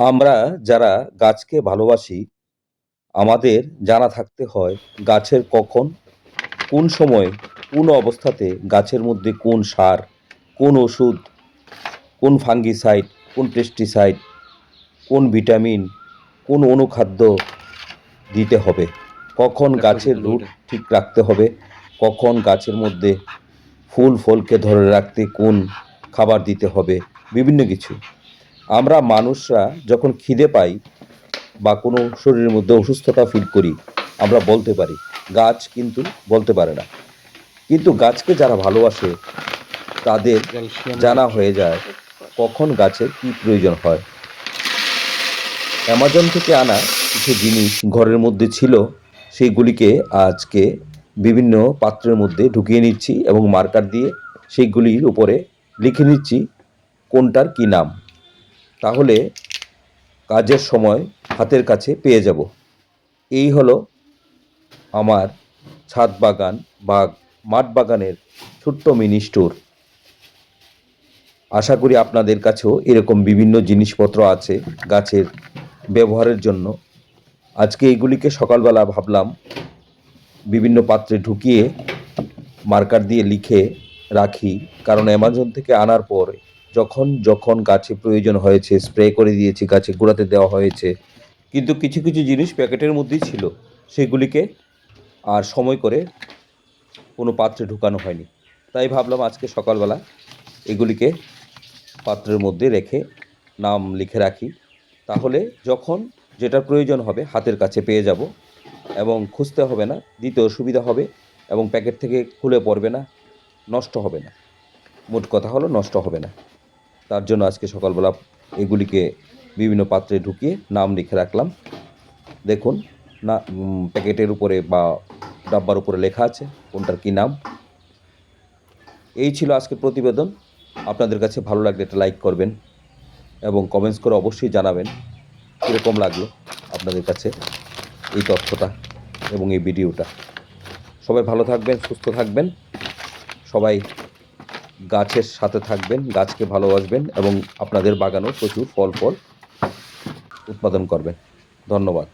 আমরা যারা গাছকে ভালোবাসি, আমাদের জানা থাকতে হয় গাছের কখন, কোন সময়, কোন অবস্থাতে গাছের মধ্যে কোন সার, কোন ওষুধ, কোন ফাঙ্গিসাইড, কোন পেস্টিসাইড, কোন ভিটামিন, কোন অনুখাদ্য দিতে হবে, কখন গাছের রুট ঠিক রাখতে হবে, কখন গাছের মধ্যে ফুল ফলকে ধরে রাখতে কোন খাবার দিতে হবে, বিভিন্ন কিছু। আমরা মানুষরা যখন খিদে পাই বা কোনো শরীরের মধ্যে অসুস্থতা ফিল করি, আমরা বলতে পারি, গাছ কিন্তু বলতে পারে না। কিন্তু গাছকে যারা ভালোবাসে তাদের জানা হয়ে যায় কখন গাছের কী প্রয়োজন হয়। অ্যামাজন থেকে আনা কিছু জিনিস ঘরের মধ্যে ছিল, সেইগুলিকে আজকে বিভিন্ন পাত্রের মধ্যে ঢুকিয়ে নিচ্ছি এবং মার্কার দিয়ে সেইগুলির উপরে লিখে নিচ্ছি কোনটার কী নাম। তাহলে কাজের সময় হাতের কাছে পেয়ে যাব। এই হলো আমার ছাদ বাগান বা মাঠ বাগানের ছোট্ট মিনি স্টোর। আশা করি আপনাদের কাছেও এরকম বিভিন্ন জিনিসপত্র আছে গাছের ব্যবহারের জন্য। আজকে এইগুলিকে সকালবেলা ভাবলাম বিভিন্ন পাত্রে ঢুকিয়ে মার্কার দিয়ে লিখে রাখি, কারণ অ্যামাজন থেকে আনার পর যখন যখন গাছে প্রয়োজন হয়েছে স্প্রে করে দিয়েছি, গাছে গোড়াতে দেওয়া হয়েছে, কিন্তু কিছু কিছু জিনিস প্যাকেটের মধ্যেই ছিল, সেগুলিকে আর সময় করে কোনো পাত্রে ঢুকানো হয়নি। তাই ভাবলাম আজকে সকালবেলা এগুলিকে পাত্রের মধ্যে রেখে নাম লিখে রাখি, তাহলে যখন যেটার প্রয়োজন হবে হাতের কাছে পেয়ে যাব এবং খুঁজতে হবে না, দিতেও সুবিধা হবে এবং প্যাকেট থেকে খুলে পড়বে না, নষ্ট হবে না। মোট কথা হলো নষ্ট হবে না। তার জন্য আজকে সকালবেলা এগুলিকে বিভিন্ন পাত্রে ঢুকিয়ে নাম লিখে রাখলাম। দেখুন না, প্যাকেটের উপরে বা ডাব্বার উপরে লেখা আছে কোনটার কী নাম। এই ছিল আজকের প্রতিবেদন। আপনাদের কাছে ভালো লাগলে একটা লাইক করবেন এবং কমেন্টস করে অবশ্যই জানাবেন কীরকম লাগলো আপনাদের কাছে এই তথ্যটা এবং এই ভিডিওটা। সবাই ভালো থাকবেন, সুস্থ থাকবেন, সবাই গাছের সাথে থাকবেন, গাছকে ভালোবাসবেন এবং আপনাদের বাগানেও প্রচুর ফল উৎপাদন করবেন। ধন্যবাদ।